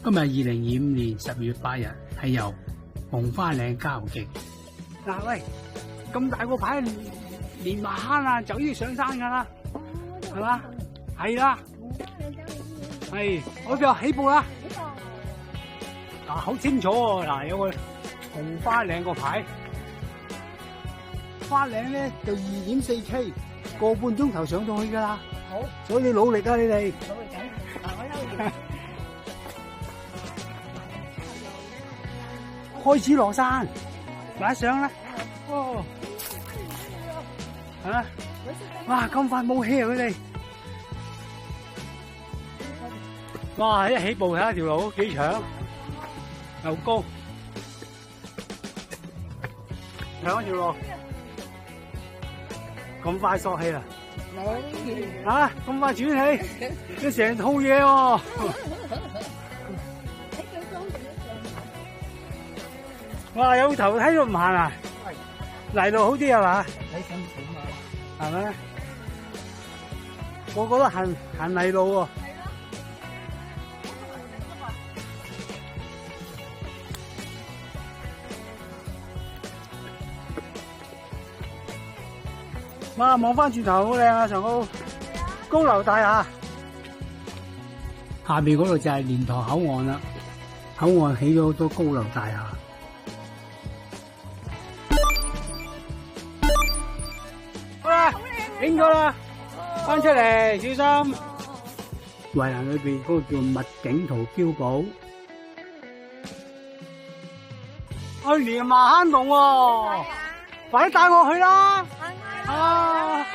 今日2025年12月8日係由紅花嶺郊徑。嗱喂，咁大個牌連埋坑啊，就要上山噶啦，係嘛？係啦，係我哋起步啦。嗱，好清楚喎，嗱有個紅花嶺個牌，花嶺咧就2.4K，個半鐘頭上到去噶啦。好，所以努力啊你哋。努力緊，嗱我休息。開始落山，快上啦！哦，啊！哇，咁快冇氣啊佢哋！哇，一起步睇下條路幾長，又高，長一條路，咁快索氣啦！啊，咁快轉氣，你成套嘢喎！哇！有頭睇都唔行啊！嚟路好啲係嘛？睇辛苦嘛，係咪？我覺得行泥路喎。哇！望翻轉頭好靚啊，上高高樓大廈。下邊嗰度就係蓮塘口岸啦，口岸起咗好多高樓大廈。影咗啦，翻出嚟小心。圍欄裏邊嗰個叫物景圖標寶，去連麻坑洞喎，快啲帶我去啦！啊！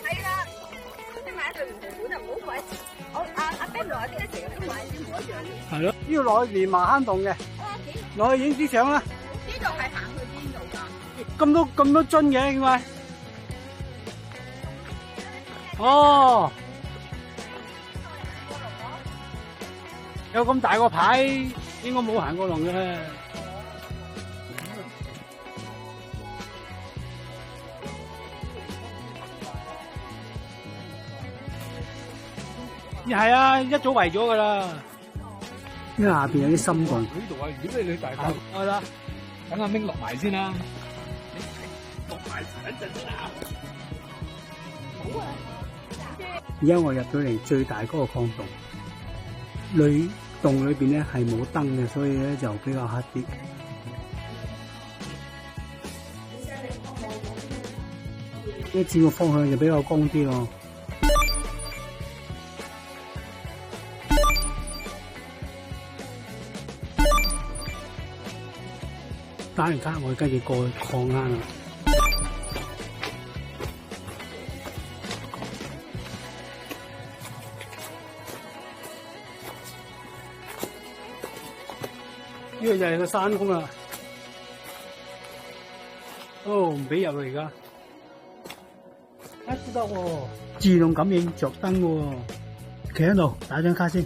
係啦，你買一對唔同款就唔好貴。我阿 Ben 來啲成日都買啲唔一樣嘅。係咯，要落去連麻坑洞嘅，落去影啲相啦。呢度係行去邊度㗎？咁多樽嘅點解？哦，有咁大個牌，應該冇行過龍嘅。係啊，一早圍咗噶啦。因為下邊有啲深洞。呢度啊，如果你大個，係啦，等阿明落埋先啦。落埋等陣先啊！好啊！而家我入咗嚟最大嗰個礦洞，洞裏邊咧係冇燈嘅，所以咧就比較黑啲。一轉個方向就比較光啲咯。打完卡，我跟住過去礦坑啦。呢個就係個山窿啦。哦，唔俾入嚟而家。得喎，自動感應着燈喎。企喺度打張卡先。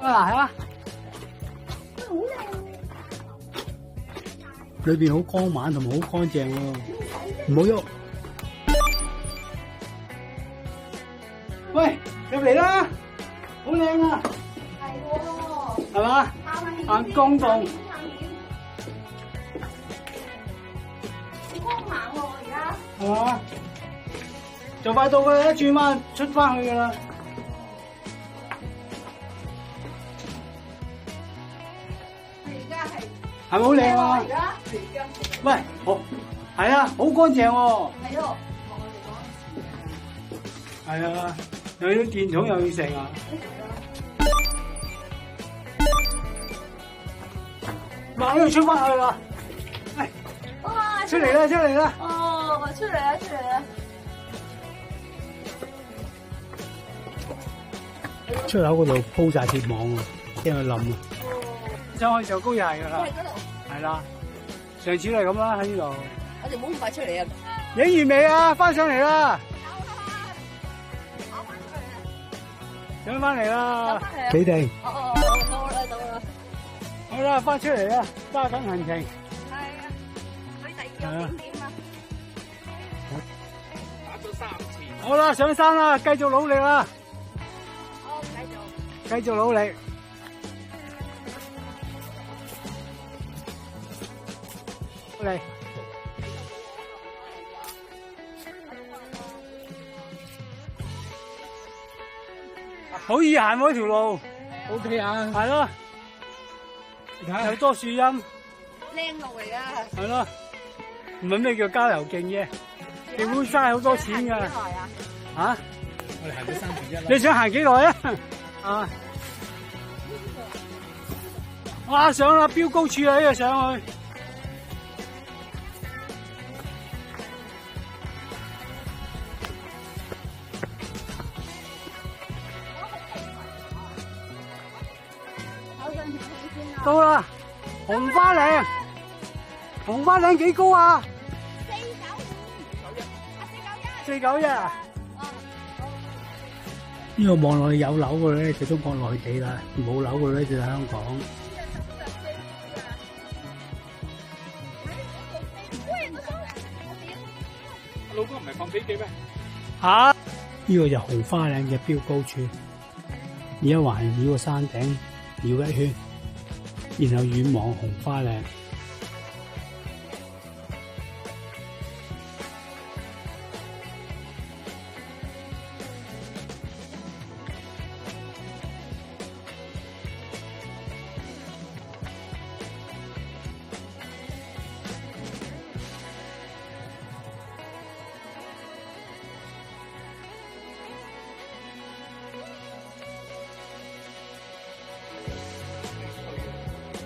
啊，係啊，好靚，裏邊好光猛同埋好乾淨喎，唔好喐。喂，入嚟啦，好靚啊，係喎，係嘛？行公洞，好光猛喎而家，係嘛？就快到㗎啦，一轉彎出翻去㗎啦。係咪好靚啊？喂，好，係啊，好乾淨喎。係咯，係啊，又要電筒又要成啊。嗱，要出翻去啦。喂，哇！出嚟啦，出嚟啦。哦，出嚟啦，出嚟啦。出口嗰度鋪晒鐵網喎，驚佢冧啊！上去就高又係噶啦，係啦，上次都係咁啦喺呢度。我哋唔好咁快出嚟啊！影完未啊？翻上嚟啦！上翻嚟啦！企定。哦，到啦到啦。好啦，翻出嚟啦，揸緊行程。係啊，去第二個景點啊！好啦，上山啦，繼續努力啦，好，繼續。繼續努力。嚟，好易行喎條路 OK 啊，係咯，你睇下有多樹蔭，靚路嚟噶。係咯，唔係咩叫郊遊徑嘅，你會嘥好多錢㗎。幾耐啊？嚇？我哋行咗3/1啦。你想行幾耐啊？啊！哇！上啦，標高處啊，呢個上去。到啦，紅花嶺，紅花嶺幾高啊？491啊！呢個望落去有樓嘅咧，就中國內地啦；冇樓嘅咧就香港。老公唔係放飛機咩？嚇！呢個就紅花嶺嘅標高處，而家環繞個山頂繞一圈，然後遠望紅花嶺。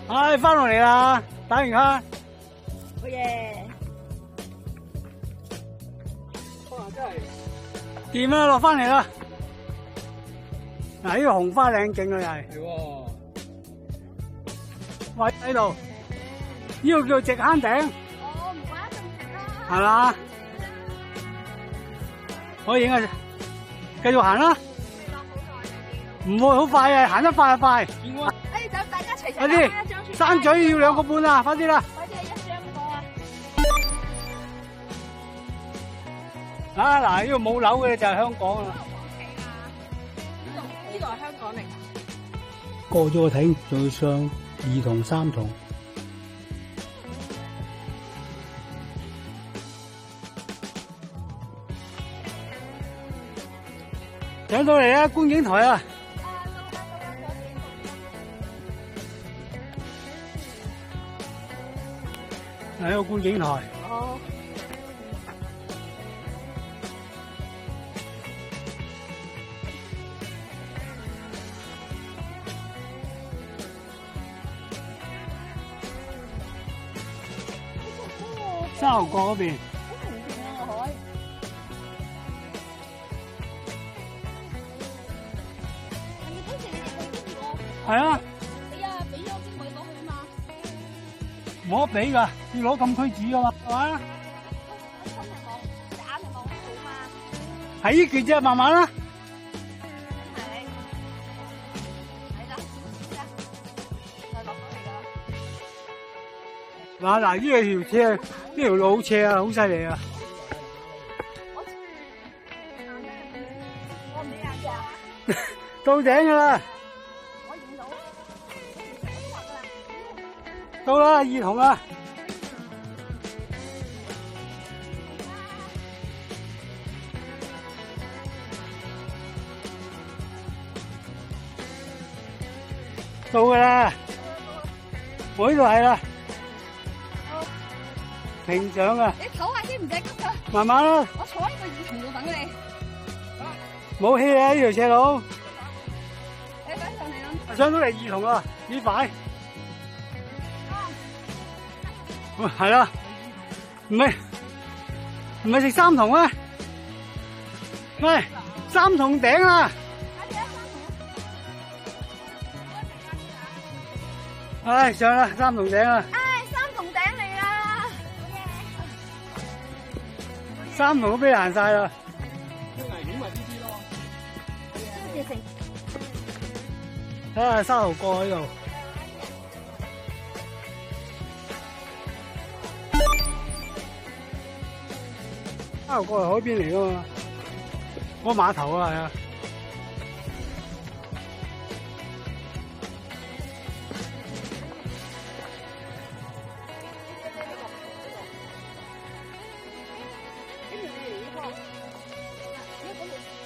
唉，翻落嚟啦，打完卡。好嘢！哇，真係掂啦，落翻嚟啦。嗱，呢個紅花嶺徑啊，又係。係喎。喂，喺度，呢個叫直坑頂，我唔怪得咁啦。係嘛？可以影啊，繼續行啦。唔會好快啊，行得快就快。見我誒，就大家齊齊快啲，山咀要2個半啊，快啲啦！快啲一張過啊！啊嗱，呢個冇樓嘅就係香港啊。呢度係香港嚟㗎。過咗個艇，仲要上2同3同。上到嚟啦，觀景台啊！係一個觀景台。哦。沙頭角嗰邊。係啊，你啊，俾咗先可以攞去嘛？冇得俾㗎，要攞禁區紙㗎嘛，係嘛？我心係望，隻眼係望得到嘛？喺呢橛啫，慢慢啦。係。係啦，再落咗嚟㗎。嗱嗱，呢條車，呢條路好斜啊，好犀利啊！我唔俾眼㗎。到頂㗎啦，我見到。到啦，2同啦。到㗎啦，我呢度係啦，平上啊，你唞下先，唔使急㗎。慢慢啦，我坐喺個2同度等你。冇氣啊呢條斜路，你快上嚟啦。上到嚟2同啦，呢擺，係啦，唔係食3同啊，喂，3同頂啦，唉上啦3同頂啦。唉，3同頂嚟啦。好嘢。 3同都俾你行晒啦。危險咪呢啲咯。睇下沙頭角喺度。沙頭角係海邊嚟噶嘛？個碼頭啊，係啊。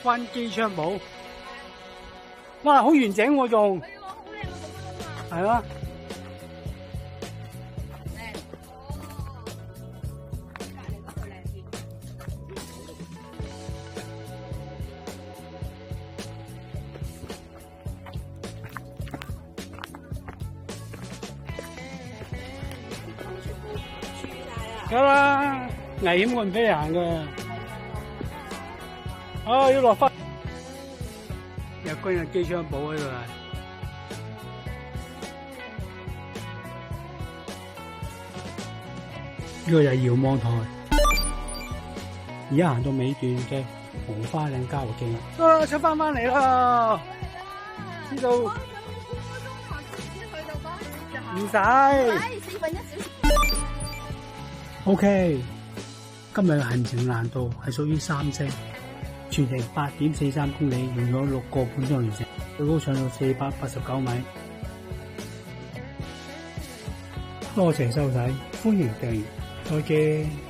關機槍堡，哇，好完整喎仲，係啊。有啦，危險過唔俾你行嘅。啊，要落翻。日軍嘅機槍堡喺度啊！呢個就係遙望台。而家行到尾段嘅紅花嶺郊遊徑啦。啊，出翻嚟啦！呢度唔使。OK， 今日嘅行程難度係屬於3星，全程8.43公里，用咗6個半鐘完成，最高上到489米。多謝收睇，歡迎訂閱，再見。